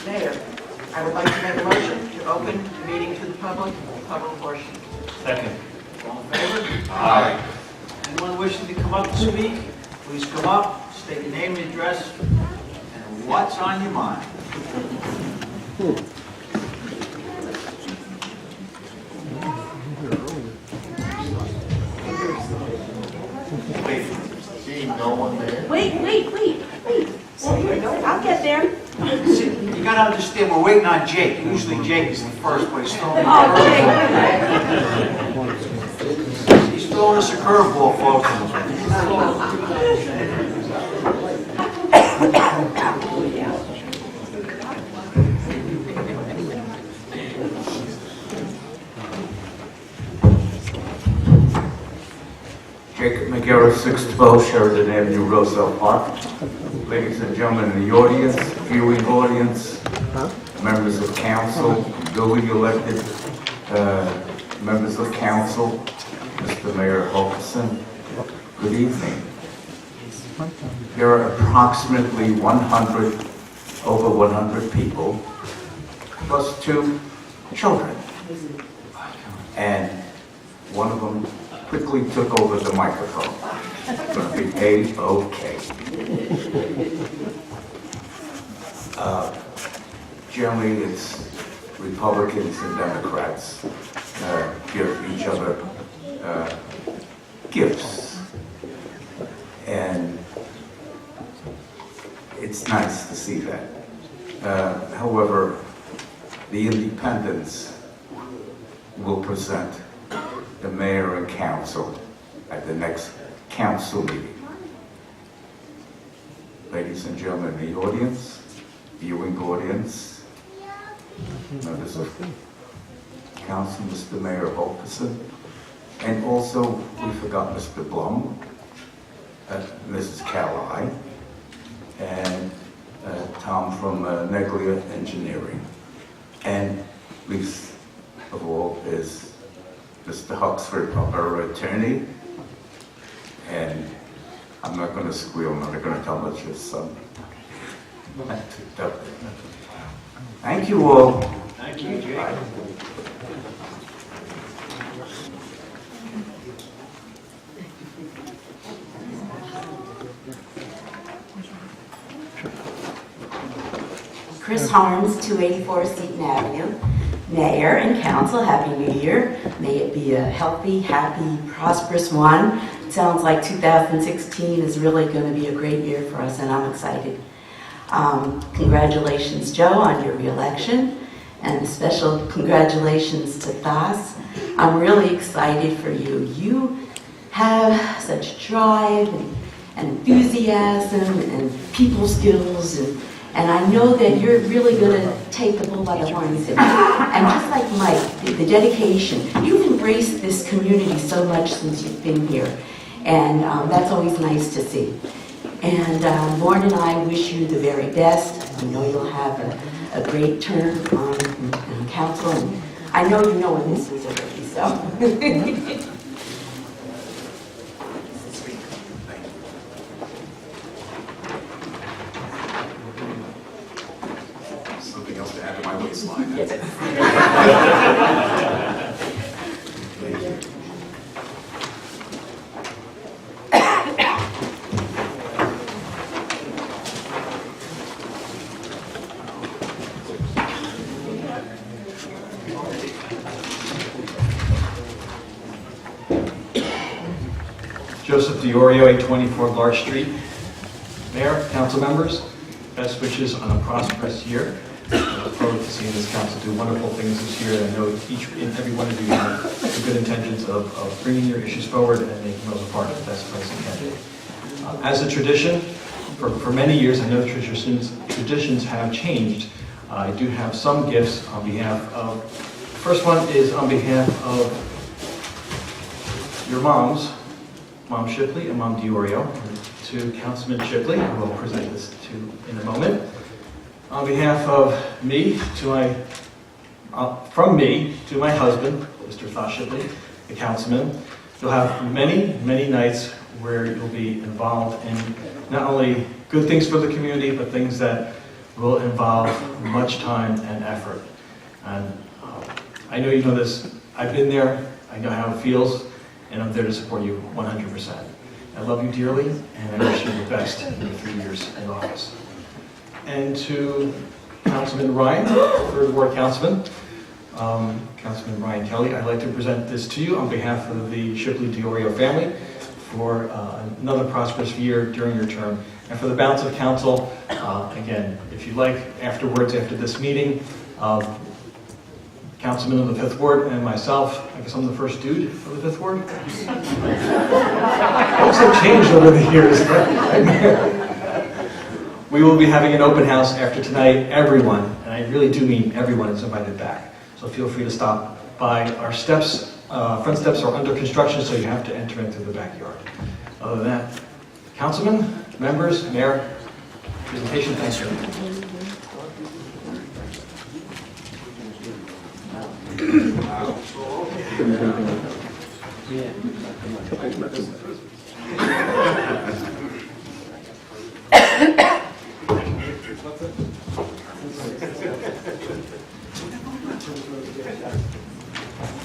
Mayor, I would like to make a motion to open the meeting to the public portion. Second. All in favor? Aye. Anyone wishing to come up to speak, please come up, state your name and address, and what's on your mind. Seeing no one there. Wait. I'll get there. See, you gotta understand, we're waiting on Jake. Usually Jake is the first, but he's throwing He's throwing us a curveball, folks. Jacob McGarrett, 612 Sheridan Avenue, Roselle Park. Ladies and gentlemen in the audience, viewing audience, members of council, duly elected members of council, Mr. Mayor Holkerson, good evening. There are approximately over 100 people, plus 2 children. And one of them quickly took over the microphone. But we paid okay. Generally, it's Republicans and Democrats give each other gifts. And it's nice to see that. However, the independents will present the mayor and council at the next council meeting. Ladies and gentlemen in the audience, viewing audience, members of council, Mr. Mayor Holkerson, and also we forgot Mr. Blum, Mrs. Cali, and Tom from Neglia Engineering. And least of all is Mr. Huxford, our attorney. And I'm not going to squeal, I'm not going to tell much his son. Thank you all. Thank you, Jake. Chris Harms, 284 Seton Avenue. Mayor and council, Happy New Year. May it be a healthy, happy, prosperous one. It sounds like 2016 is really going to be a great year for us, and I'm excited. Congratulations, Joe, on your reelection, and special congratulations to Thas. I'm really excited for you. You have such drive and enthusiasm and people skills, and I know that you're really going to take the bull by the horns. And just like Mike, the dedication, you've embraced this community so much since you've been here. And that's always nice to see. And Lauren and I wish you the very best. I know you'll have a great term on council. And I know you know what this is already, so. Something else to add to my waistline. Thank you. Joseph DiOrio, 824 Larch Street. Mayor, council members, best wishes on a prosperous year. I look forward to seeing this council do wonderful things this year. I know each and every one of you have the good intentions of bringing your issues forward and making Roselle Park the best place it can be. As a tradition, for many years, I know traditions have changed. I do have some gifts on behalf of, first one is on behalf of your moms, Mom Shipley and Mom DiOrio, to Councilman Shipley, who will present this to in a moment. On behalf of me, from me to my husband, Mr. Thas Shipley, the councilman, you'll have many, many nights where you'll be involved in not only good things for the community, but things that will involve much time and effort. And I know you know this. I've been there. I know how it feels. And I'm there to support you 100%. I love you dearly, and I wish you the best in your 3 years in office. And to Councilman Ryan, third ward councilman, Councilman Ryan Kelly, I'd like to present this to you on behalf of the Shipley DiOrio family for another prosperous year during your term. And for the balance of council, again, if you like, afterwards, after this meeting, Councilman of the 5th Ward and myself, I guess I'm the first dude of the 5th Ward. Folks have changed over the years. We will be having an open house after tonight. Everyone, and I really do mean everyone, is invited back. So feel free to stop by. Our steps, front steps are under construction, so you have to enter in through the backyard. Other than that, councilmen, members, mayor, presentation, thanks, sir.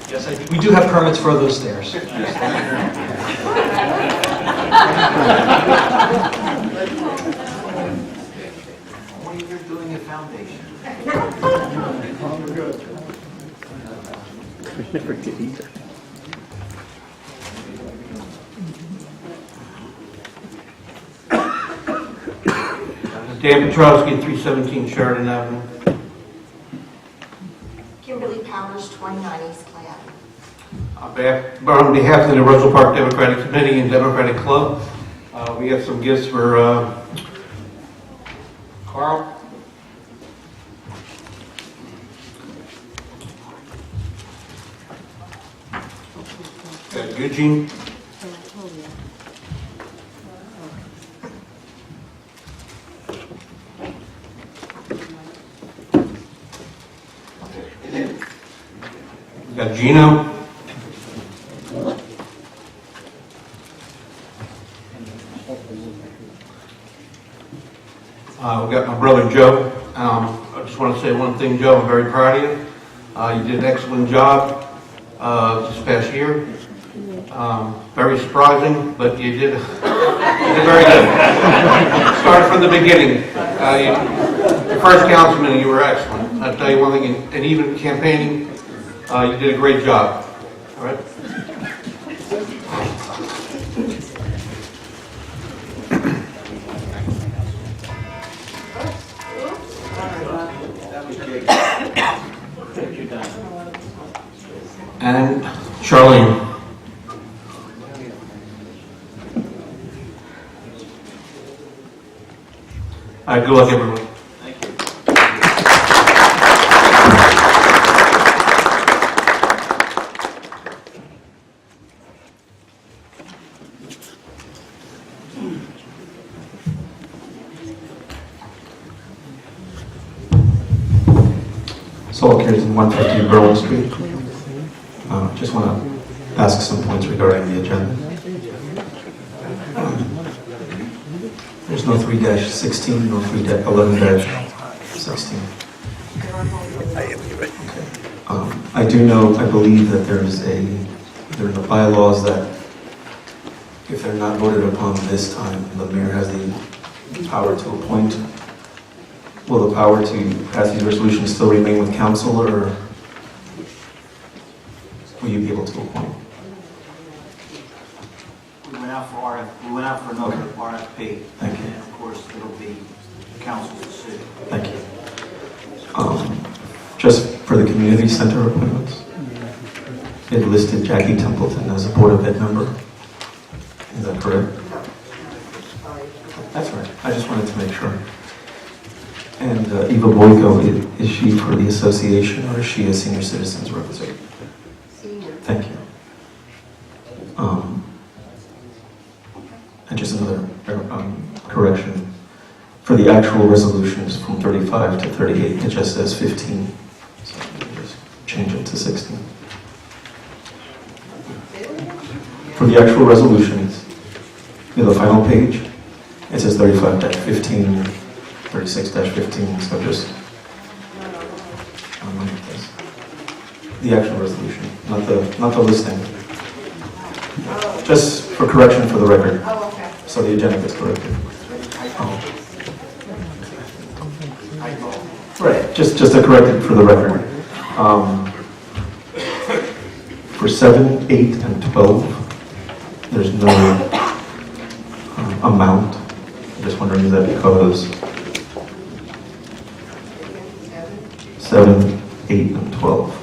Yes, we do have permits for those stairs. Only if you're doing a foundation. We're good. Never did either. Dan Petrowski, 317 Sheridan Avenue. Kimberly Powers, 29 East Clay Avenue. On behalf of the Roselle Park Democratic Committee and Democratic Club, we have some gifts for Carl. Got Eugene. We got Gino. We got my brother Joe. I just want to say one thing, Joe. I'm very proud of you. You did an excellent job this past year. Very surprising, but you did very good. Started from the beginning. The first councilman, you were excellent. I'll tell you one thing, and even campaigning, you did a great job. All right? And Charlene. All right, good luck, everyone. Saul Cares in 150 Berlin Street. Just want to ask some points regarding the agenda. There's no 3-16, no 3-11-16. I do know, I believe that there are the bylaws that if they're not voted upon this time, the mayor has the power to appoint. Will the power to pass these resolutions still remain with council, or will you be able to appoint? We went out for another RFP. Thank you. And of course, it'll be council's decision. Thank you. Just for the community center appointments, it listed Jackie Templeton as a Board of Ed member. Is that correct? That's right. I just wanted to make sure. And Eva Boyko, is she for the association, or is she a senior citizens representative? Senior. Thank you. And just another correction. For the actual resolutions from 35 to 38, it just says 15. So just change it to 16. For the actual resolutions, the final page, it says 35-15, 36-15, so just the actual resolution, not the listing. Just for correction for the record. Oh, okay. So the agenda gets corrected. Right, just to correct it for the record. For 7, 8, and 12, there's no amount. I'm just wondering, is that because 7, 8, and 12?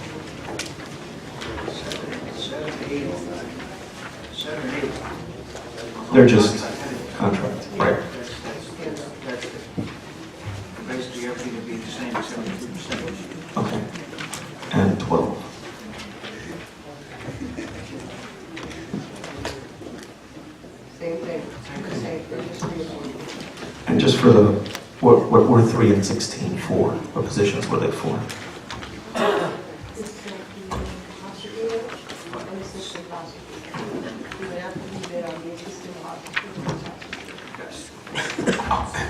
7, 8. They're just contract, right? That's basically everything would be the same, 72%. Okay. And 12. Same thing. Same thing. And just for the, what were 3 and 16 for? What positions were they for?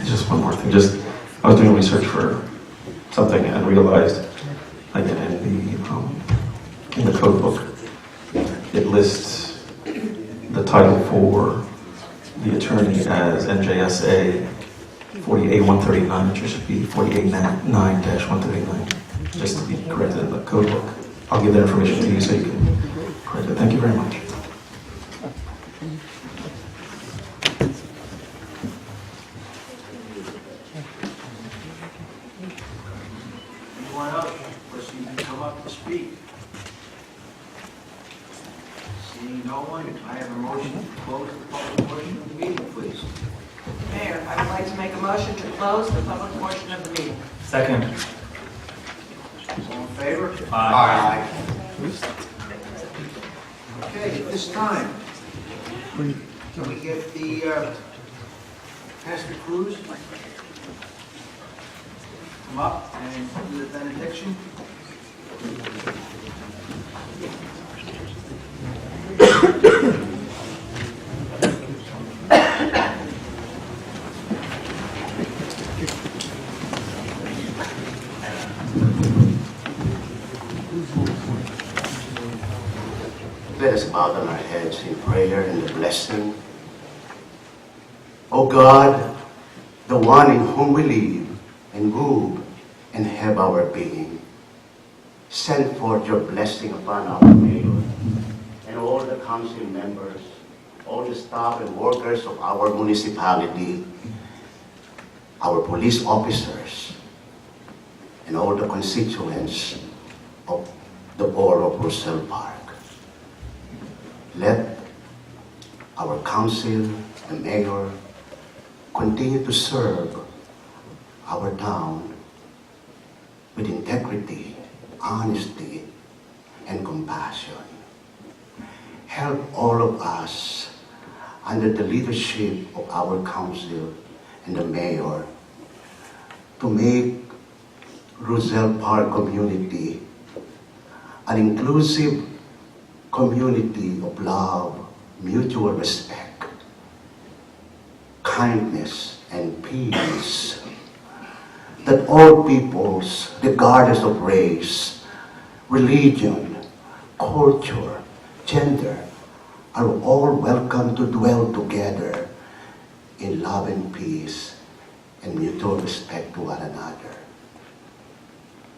Just one more thing. I was doing research for something and realized, again, in the code book, it lists the title for the attorney as NJSA 48-139, which should be 48-9-139, just to be corrected in the code book. I'll give that information to you so you can correct it. Thank you very much. Anyone else wishing to come up to speak? Seeing no one, I have a motion to close the public portion of the meeting, please. Mayor, I would like to make a motion to close the public portion of the meeting. Second. All in favor? Aye. Okay, at this time, can we get the Pastor Cruz come up and do the benediction? Let us bow down our heads in prayer and the blessing. O God, the one in whom we live and move and have our being, send forth your blessing upon our mayor and all the council members, all the staff and workers of our municipality, our police officers, and all the constituents of the board of Roselle Park. Let our council and mayor continue to serve our town with integrity, honesty, and compassion. Help all of us under the leadership of our council and the mayor to make Roselle Park community an inclusive community of love, mutual respect, kindness, and peace, that all peoples, regardless of race, religion, culture, gender, are all welcome to dwell together in love and peace and mutual respect to one another.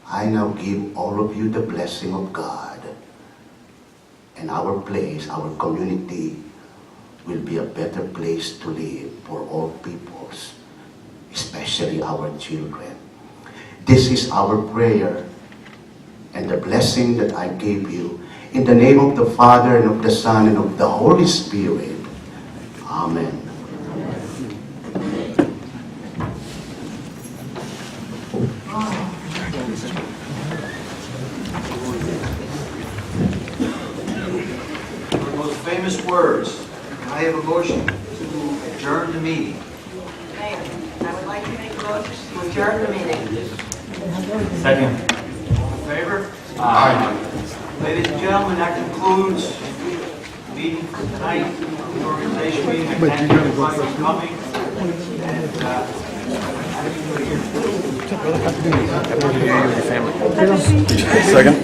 I now give all of you the blessing of God, and our place, our community, will be a better place to live for all peoples, especially our children. This is our prayer and the blessing that I gave you in the name of the Father and of the Son and of the Holy Spirit. Amen. Those famous words. I have a motion to adjourn the meeting. Mayor, I would like to make a motion to adjourn the meeting. Second. All in favor? Aye. Ladies and gentlemen, that concludes the meeting for tonight, the organization meeting. I thank everybody for coming. And Happy New Year. Second.